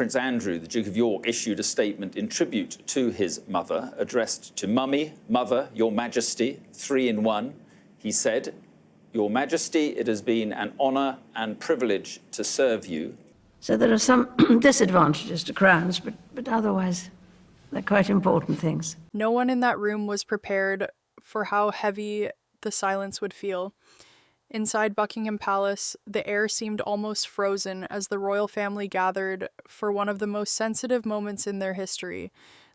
Prince Andrew, the Duke of York, issued a statement in tribute to his mother, addressed to Mummy, Mother, Your Majesty, 3 in 1. He said, Your Majesty, it has been an honour and privilege to serve you. So there are some disadvantages to crowns, but otherwise they're quite important things. No one in that room was prepared for how heavy the silence would feel. Inside Buckingham Palace, the air seemed almost frozen as the royal family gathered for one of the most sensitive moments in their history,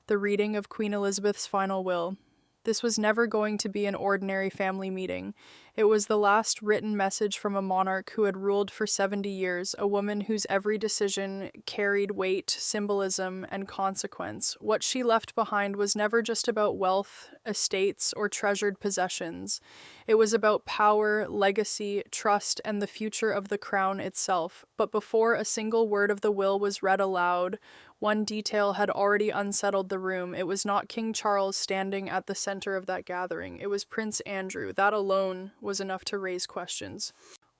the reading of Queen Elizabeth's final will. This was never going to be an ordinary family meeting. It was the last written message from a monarch who had ruled for 70 years, a woman whose every decision carried weight, symbolism, and consequence. What she left behind was never just about wealth, estates, or treasured possessions. It was about power, legacy, trust, and the future of the crown itself. But before a single word of the will was read aloud, one detail had already unsettled the room. It was not King Charles standing at the center of that gathering. It was Prince Andrew. That alone was enough to raise questions.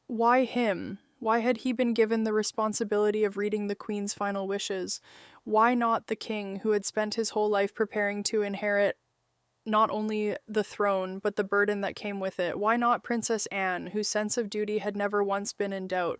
Why him? Why had he been given the responsibility of reading the Queen's final wishes? Why not the king, who had spent his whole life preparing to inherit not only the throne, but the burden that came with it? Why not Princess Anne, whose sense of duty had never once been in doubt?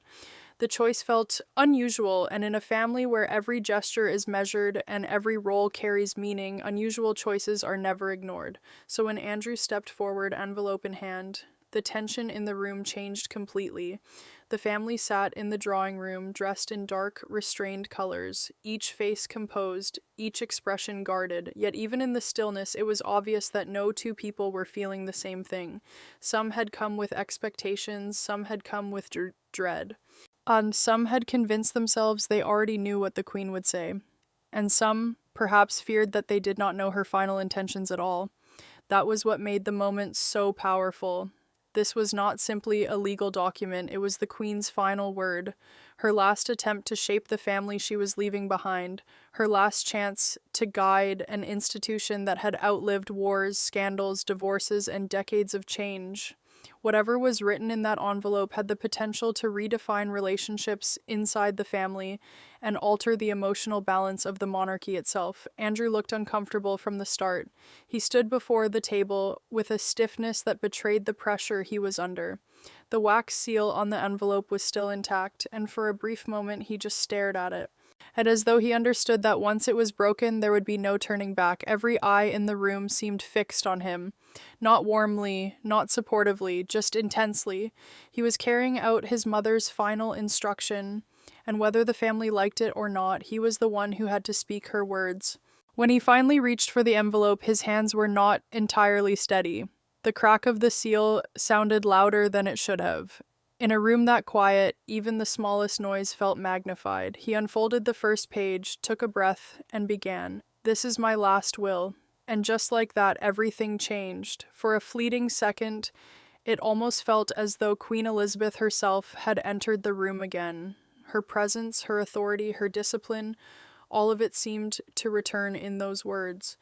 The choice felt unusual, and in a family where every gesture is measured and every role carries meaning, unusual choices are never ignored. So when Andrew stepped forward, envelope in hand, the tension in the room changed completely. The family sat in the drawing room, dressed in dark, restrained colors, each face composed, each expression guarded. Yet even in the stillness, it was obvious that no two people were feeling the same thing. Some had come with expectations, some had come with dread. And some had convinced themselves they already knew what the Queen would say. And some, perhaps, feared that they did not know her final intentions at all. That was what made the moment so powerful. This was not simply a legal document, it was the Queen's final word, her last attempt to shape the family she was leaving behind, her last chance to guide an institution that had outlived wars, scandals, divorces, and decades of change. Whatever was written in that envelope had the potential to redefine relationships inside the family and alter the emotional balance of the monarchy itself. Andrew looked uncomfortable from the start. He stood before the table with a stiffness that betrayed the pressure he was under. The wax seal on the envelope was still intact, and for a brief moment he just stared at it. And as though he understood that once it was broken, there would be no turning back. Every eye in the room seemed fixed on him. Not warmly, not supportively, just intensely. He was carrying out his mother's final instruction, and whether the family liked it or not, he was the one who had to speak her words. When he finally reached for the envelope, his hands were not entirely steady. The crack of the seal sounded louder than it should have. In a room that quiet, even the smallest noise felt magnified. He unfolded the first page, took a breath, and began. This is my last will. And just like that, everything changed. For a fleeting second, it almost felt as though Queen Elizabeth herself had entered the room again. Her presence, her authority, her discipline, all of it seemed to return in those words.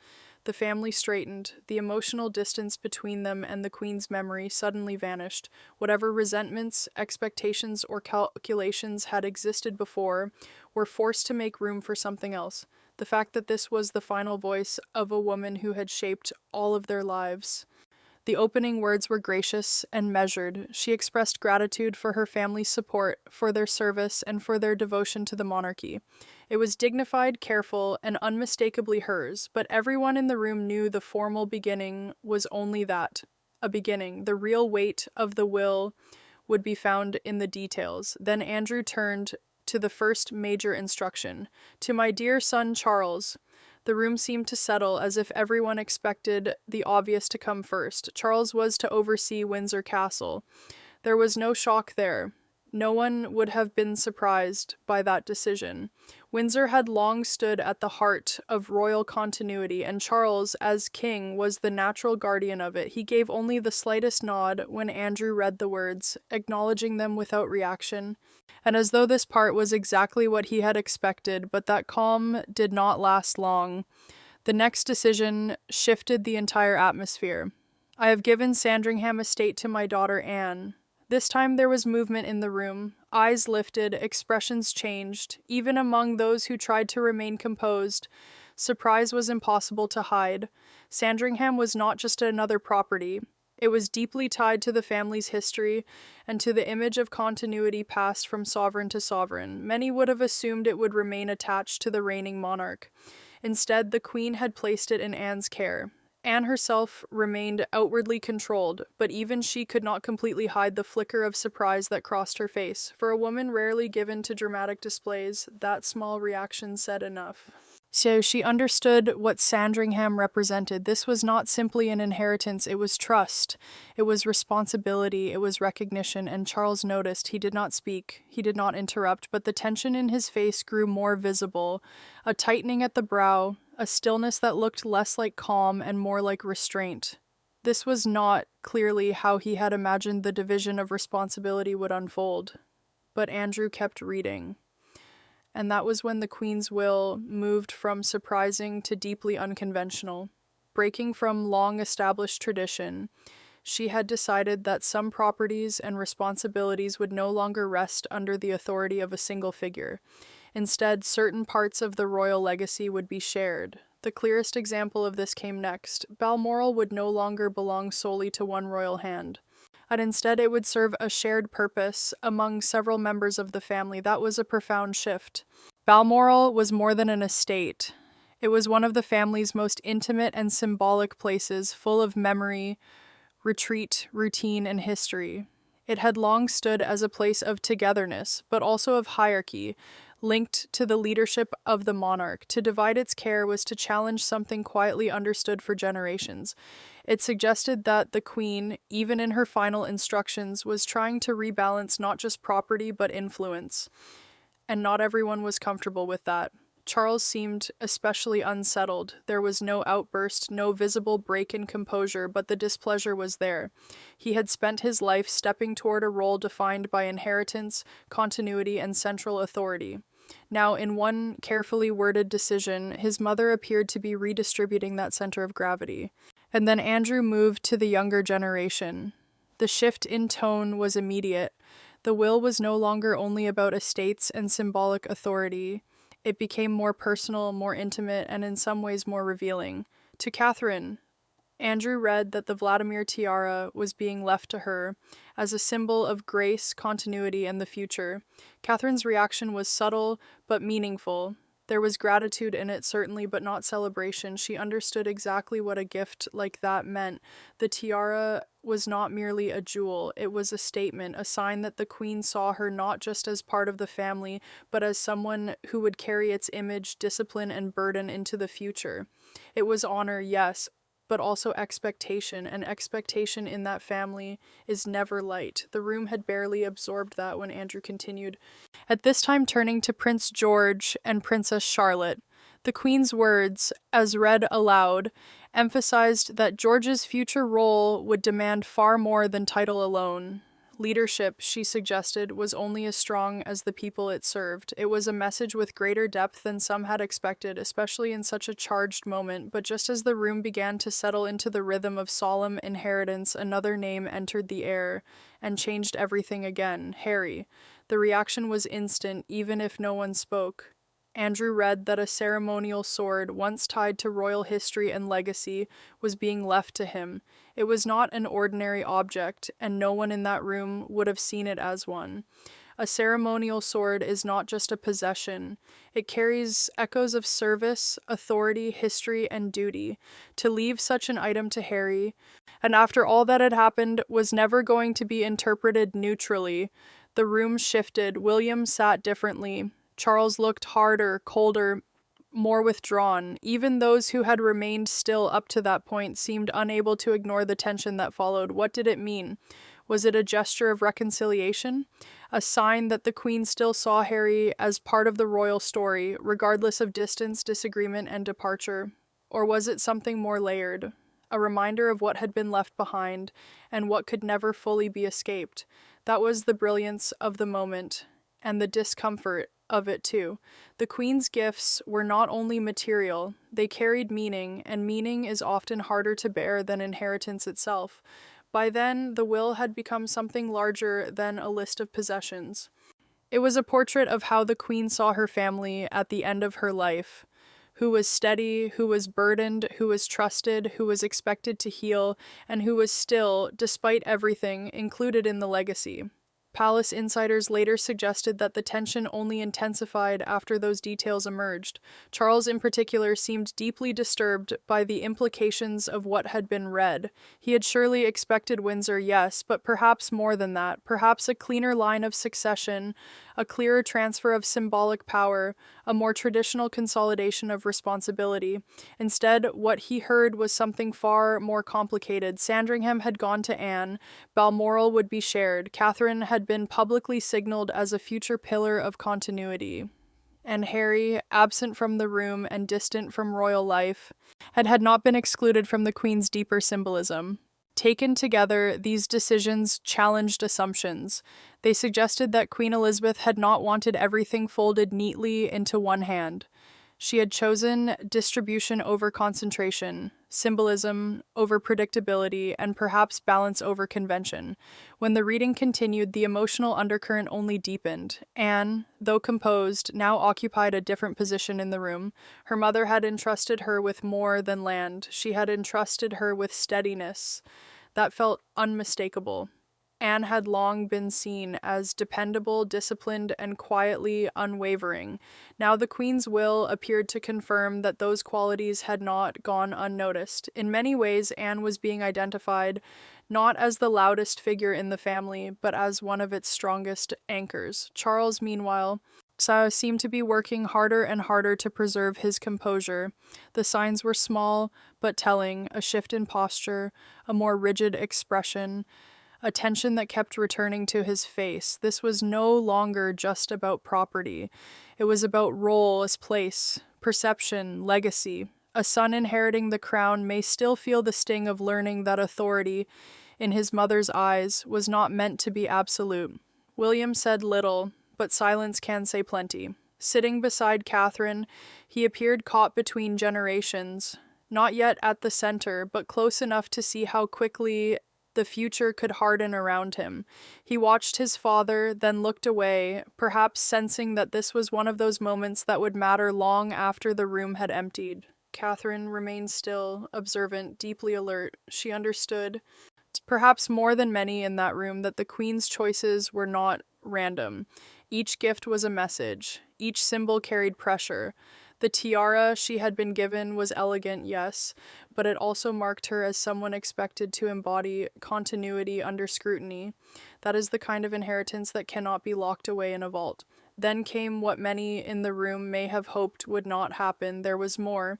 The family straightened. The emotional distance between them and the Queen's memory suddenly vanished. Whatever resentments, expectations, or calculations had existed before were forced to make room for something else. The fact that this was the final voice of a woman who had shaped all of their lives. The opening words were gracious and measured. She expressed gratitude for her family's support, for their service, and for their devotion to the monarchy. It was dignified, careful, and unmistakably hers, but everyone in the room knew the formal beginning was only that, a beginning. The real weight of the will would be found in the details. Then Andrew turned to the first major instruction. To my dear son Charles. The room seemed to settle as if everyone expected the obvious to come first. Charles was to oversee Windsor Castle. There was no shock there. No one would have been surprised by that decision. Windsor had long stood at the heart of royal continuity, and Charles, as king, was the natural guardian of it. He gave only the slightest nod when Andrew read the words, acknowledging them without reaction, and as though this part was exactly what he had expected, but that calm did not last long. The next decision shifted the entire atmosphere. I have given Sandringham estate to my daughter Anne. This time there was movement in the room. Eyes lifted, expressions changed. Even among those who tried to remain composed, surprise was impossible to hide. Sandringham was not just another property. It was deeply tied to the family's history and to the image of continuity passed from sovereign to sovereign. Many would have assumed it would remain attached to the reigning monarch. Instead, the Queen had placed it in Anne's care. Anne herself remained outwardly controlled, but even she could not completely hide the flicker of surprise that crossed her face. For a woman rarely given to dramatic displays, that small reaction said enough. So she understood what Sandringham represented. This was not simply an inheritance, it was trust, it was responsibility, it was recognition, and Charles noticed. He did not speak, he did not interrupt, but the tension in his face grew more visible, a tightening at the brow, a stillness that looked less like calm and more like restraint. This was not clearly how he had imagined the division of responsibility would unfold. But Andrew kept reading. And that was when the Queen's will moved from surprising to deeply unconventional. Breaking from long-established tradition, she had decided that some properties and responsibilities would no longer rest under the authority of a single figure. Instead, certain parts of the royal legacy would be shared. The clearest example of this came next. Balmoral would no longer belong solely to one royal hand, and instead it would serve a shared purpose among several members of the family. That was a profound shift. Balmoral was more than an estate. It was one of the family's most intimate and symbolic places, full of memory, retreat, routine, and history. It had long stood as a place of togetherness, but also of hierarchy, linked to the leadership of the monarch. To divide its care was to challenge something quietly understood for generations. It suggested that the Queen, even in her final instructions, was trying to rebalance not just property but influence. And not everyone was comfortable with that. Charles seemed especially unsettled. There was no outburst, no visible break in composure, but the displeasure was there. He had spent his life stepping toward a role defined by inheritance, continuity, and central authority. Now, in one carefully worded decision, his mother appeared to be redistributing that center of gravity. And then Andrew moved to the younger generation. The shift in tone was immediate. The will was no longer only about estates and symbolic authority. It became more personal, more intimate, and in some ways more revealing. To Catherine, Andrew read that the Vladimir tiara was being left to her as a symbol of grace, continuity, and the future. Catherine's reaction was subtle but meaningful. There was gratitude in it, certainly, but not celebration. She understood exactly what a gift like that meant. The tiara was not merely a jewel. It was a statement, a sign that the Queen saw her not just as part of the family, but as someone who would carry its image, discipline, and burden into the future. It was honor, yes, but also expectation, and expectation in that family is never light. The room had barely absorbed that when Andrew continued. At this time turning to Prince George and Princess Charlotte, the Queen's words, as read aloud, emphasized that George's future role would demand far more than title alone. Leadership, she suggested, was only as strong as the people it served. It was a message with greater depth than some had expected, especially in such a charged moment, but just as the room began to settle into the rhythm of solemn inheritance, another name entered the air and changed everything again: Harry. The reaction was instant, even if no one spoke. Andrew read that a ceremonial sword, once tied to royal history and legacy, was being left to him. It was not an ordinary object, and no one in that room would have seen it as one. A ceremonial sword is not just a possession. It carries echoes of service, authority, history, and duty. To leave such an item to Harry, and after all that had happened, was never going to be interpreted neutrally. The room shifted. William sat differently. Charles looked harder, colder, more withdrawn. Even those who had remained still up to that point seemed unable to ignore the tension that followed. What did it mean? Was it a gesture of reconciliation? A sign that the Queen still saw Harry as part of the royal story, regardless of distance, disagreement, and departure? Or was it something more layered? A reminder of what had been left behind, and what could never fully be escaped. That was the brilliance of the moment, and the discomfort of it too. The Queen's gifts were not only material, they carried meaning, and meaning is often harder to bear than inheritance itself. By then, the will had become something larger than a list of possessions. It was a portrait of how the Queen saw her family at the end of her life, who was steady, who was burdened, who was trusted, who was expected to heal, and who was still, despite everything, included in the legacy. Palace insiders later suggested that the tension only intensified after those details emerged. Charles, in particular, seemed deeply disturbed by the implications of what had been read. He had surely expected Windsor, yes, but perhaps more than that. Perhaps a cleaner line of succession, a clearer transfer of symbolic power, a more traditional consolidation of responsibility. Instead, what he heard was something far more complicated. Sandringham had gone to Anne, Balmoral would be shared, Catherine had been publicly signaled as a future pillar of continuity, and Harry, absent from the room and distant from royal life, had not been excluded from the Queen's deeper symbolism. Taken together, these decisions challenged assumptions. They suggested that Queen Elizabeth had not wanted everything folded neatly into one hand. She had chosen distribution over concentration, symbolism over predictability, and perhaps balance over convention. When the reading continued, the emotional undercurrent only deepened. Anne, though composed, now occupied a different position in the room. Her mother had entrusted her with more than land. She had entrusted her with steadiness that felt unmistakable. Anne had long been seen as dependable, disciplined, and quietly unwavering. Now the Queen's will appeared to confirm that those qualities had not gone unnoticed. In many ways, Anne was being identified not as the loudest figure in the family, but as one of its strongest anchors. Charles, meanwhile, seemed to be working harder and harder to preserve his composure. The signs were small, but telling: a shift in posture, a more rigid expression, a tension that kept returning to his face. This was no longer just about property. It was about role as place, perception, legacy. A son inheriting the crown may still feel the sting of learning that authority, in his mother's eyes, was not meant to be absolute. William said little, but silence can say plenty. Sitting beside Catherine, he appeared caught between generations, not yet at the center, but close enough to see how quickly the future could harden around him. He watched his father, then looked away, perhaps sensing that this was one of those moments that would matter long after the room had emptied. Catherine remained still, observant, deeply alert. She understood, perhaps more than many in that room, that the Queen's choices were not random. Each gift was a message. Each symbol carried pressure. The tiara she had been given was elegant, yes, but it also marked her as someone expected to embody continuity under scrutiny. That is the kind of inheritance that cannot be locked away in a vault. Then came what many in the room may have hoped would not happen. There was more.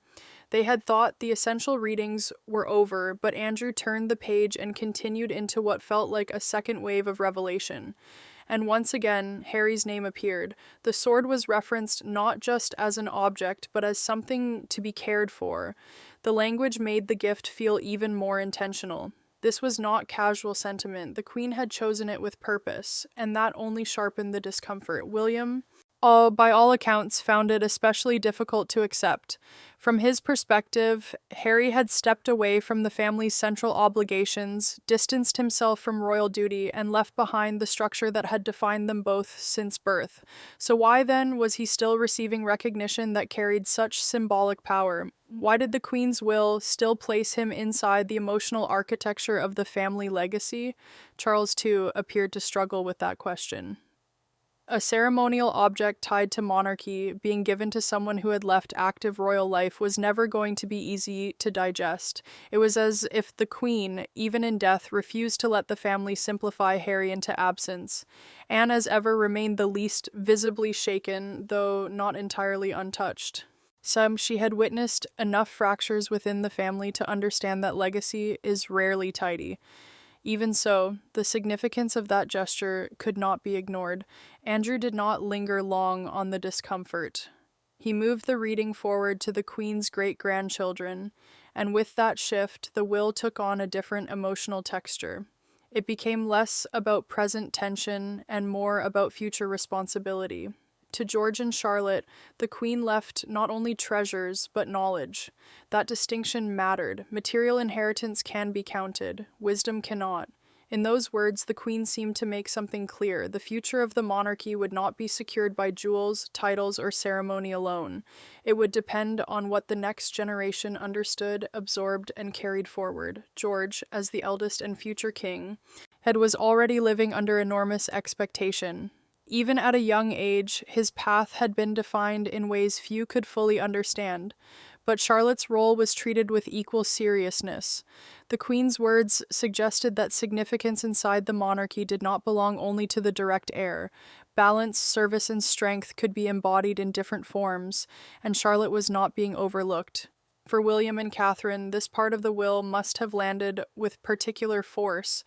They had thought the essential readings were over, but Andrew turned the page and continued into what felt like a second wave of revelation. And once again, Harry's name appeared. The sword was referenced not just as an object, but as something to be cared for. The language made the gift feel even more intentional. This was not casual sentiment. The Queen had chosen it with purpose, and that only sharpened the discomfort. William, by all accounts, found it especially difficult to accept. From his perspective, Harry had stepped away from the family's central obligations, distanced himself from royal duty, and left behind the structure that had defined them both since birth. So why then was he still receiving recognition that carried such symbolic power? Why did the Queen's will still place him inside the emotional architecture of the family legacy? Charles, too, appeared to struggle with that question. A ceremonial object tied to monarchy, being given to someone who had left active royal life, was never going to be easy to digest. It was as if the Queen, even in death, refused to let the family simplify Harry into absence. Anne, as ever, remained the least visibly shaken, though not entirely untouched. She had witnessed enough fractures within the family to understand that legacy is rarely tidy. Even so, the significance of that gesture could not be ignored. Andrew did not linger long on the discomfort. He moved the reading forward to the Queen's great-grandchildren, and with that shift, the will took on a different emotional texture. It became less about present tension and more about future responsibility. To George and Charlotte, the Queen left not only treasures, but knowledge. That distinction mattered. Material inheritance can be counted. Wisdom cannot. In those words, the Queen seemed to make something clear. The future of the monarchy would not be secured by jewels, titles, or ceremony alone. It would depend on what the next generation understood, absorbed, and carried forward. George, as the eldest and future king, was already living under enormous expectation. Even at a young age, his path had been defined in ways few could fully understand. But Charlotte's role was treated with equal seriousness. The Queen's words suggested that significance inside the monarchy did not belong only to the direct heir. Balance, service, and strength could be embodied in different forms, and Charlotte was not being overlooked. For William and Catherine, this part of the will must have landed with particular force.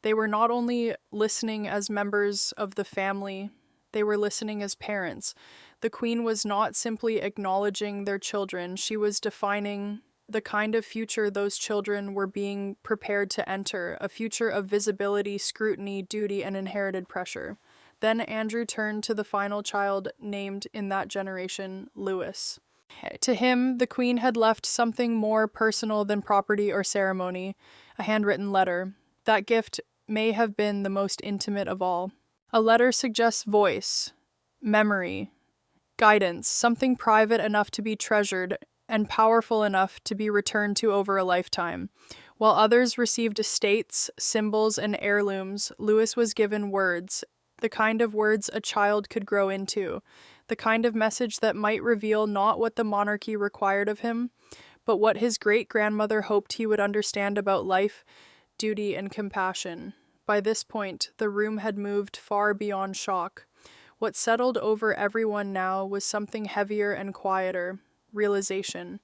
They were not only listening as members of the family, they were listening as parents. The Queen was not simply acknowledging their children, she was defining the kind of future those children were being prepared to enter, a future of visibility, scrutiny, duty, and inherited pressure. Then Andrew turned to the final child named in that generation, Louis. To him, the Queen had left something more personal than property or ceremony, a handwritten letter. That gift may have been the most intimate of all. A letter suggests voice, memory, guidance, something private enough to be treasured and powerful enough to be returned to over a lifetime. While others received estates, symbols, and heirlooms, Louis was given words, the kind of words a child could grow into, the kind of message that might reveal not what the monarchy required of him, but what his great-grandmother hoped he would understand about life, duty, and compassion. By this point, the room had moved far beyond shock. What settled over everyone now was something heavier and quieter, realization.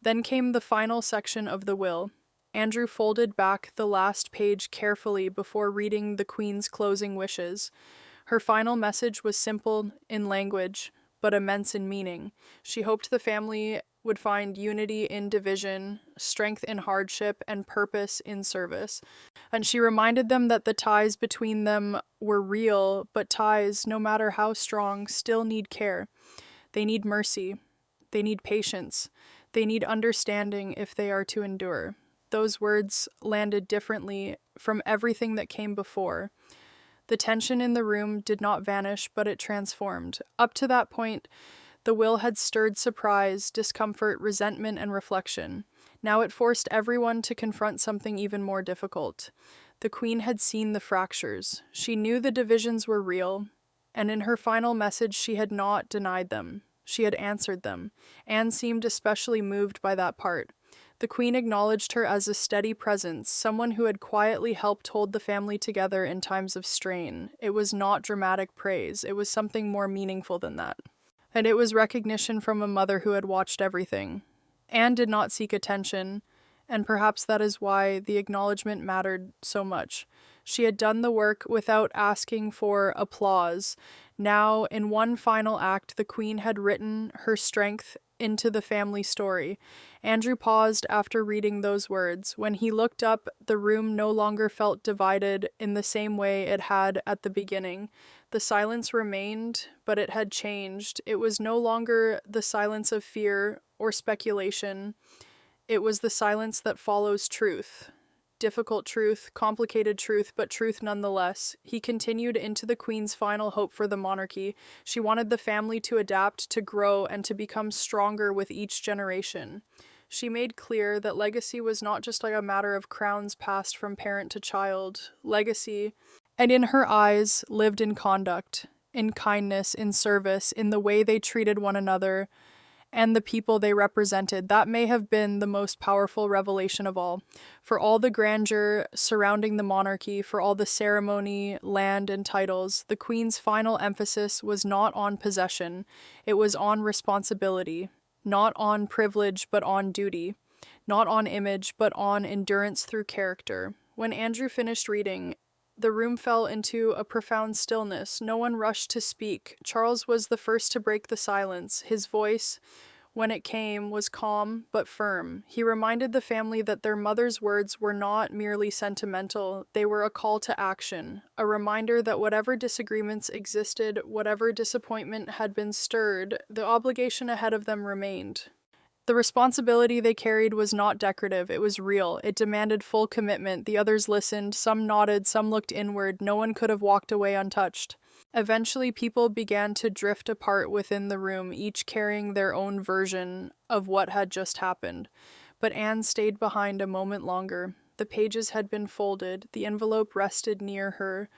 Then came the final section of the will. Andrew folded back the last page carefully before reading the Queen's closing wishes. Her final message was simple in language, but immense in meaning. She hoped the family would find unity in division, strength in hardship, and purpose in service. And she reminded them that the ties between them were real, but ties, no matter how strong, still need care. They need mercy. They need patience. They need understanding if they are to endure. Those words landed differently from everything that came before. The tension in the room did not vanish, but it transformed. Up to that point, the will had stirred surprise, discomfort, resentment, and reflection. Now it forced everyone to confront something even more difficult. The Queen had seen the fractures. She knew the divisions were real, and in her final message she had not denied them. She had answered them. Anne seemed especially moved by that part. The Queen acknowledged her as a steady presence, someone who had quietly helped hold the family together in times of strain. It was not dramatic praise. It was something more meaningful than that. And it was recognition from a mother who had watched everything. Anne did not seek attention, and perhaps that is why the acknowledgement mattered so much. She had done the work without asking for applause. Now, in one final act, the Queen had written her strength into the family story. Andrew paused after reading those words. When he looked up, the room no longer felt divided in the same way it had at the beginning. The silence remained, but it had changed. It was no longer the silence of fear or speculation. It was the silence that follows truth. Difficult truth, complicated truth, but truth nonetheless. He continued into the Queen's final hope for the monarchy. She wanted the family to adapt, to grow, and to become stronger with each generation. She made clear that legacy was not just like a matter of crowns passed from parent to child. Legacy, and in her eyes, lived in conduct, in kindness, in service, in the way they treated one another, and the people they represented. That may have been the most powerful revelation of all. For all the grandeur surrounding the monarchy, for all the ceremony, land, and titles, the Queen's final emphasis was not on possession. It was on responsibility, not on privilege, but on duty, not on image, but on endurance through character. When Andrew finished reading, the room fell into a profound stillness. No one rushed to speak. Charles was the first to break the silence. His voice, when it came, was calm but firm. He reminded the family that their mother's words were not merely sentimental. They were a call to action, a reminder that whatever disagreements existed, whatever disappointment had been stirred, the obligation ahead of them remained. The responsibility they carried was not decorative, it was real. It demanded full commitment. The others listened, some nodded, some looked inward. No one could have walked away untouched. Eventually, people began to drift apart within the room, each carrying their own version of what had just happened. But Anne stayed behind a moment longer. The pages had been folded, the envelope rested near her.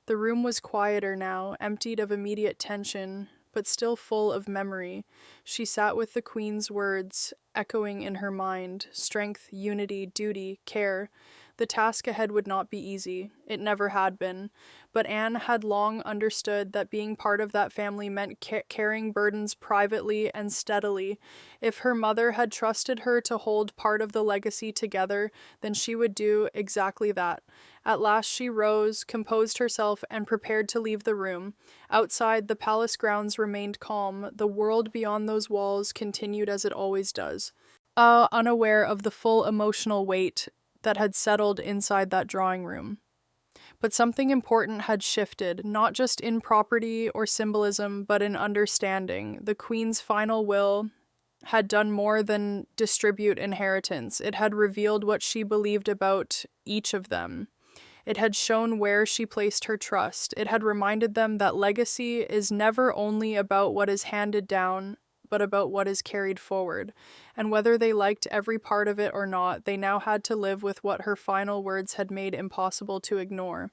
The room was quieter now, emptied of immediate tension, but still full of memory. She sat with the Queen's words echoing in her mind: strength, unity, duty, care. The task ahead would not be easy. It never had been. But Anne had long understood that being part of that family meant carrying burdens privately and steadily. If her mother had trusted her to hold part of the legacy together, then she would do exactly that. At last she rose, composed herself, and prepared to leave the room. Outside, the palace grounds remained calm. The world beyond those walls continued as it always does. Unaware of the full emotional weight that had settled inside that drawing room. But something important had shifted, not just in property or symbolism, but in understanding. The Queen's final will had done more than distribute inheritance. It had revealed what she believed about each of them. It had shown where she placed her trust. It had reminded them that legacy is never only about what is handed down, but about what is carried forward. And whether they liked every part of it or not, they now had to live with what her final words had made impossible to ignore.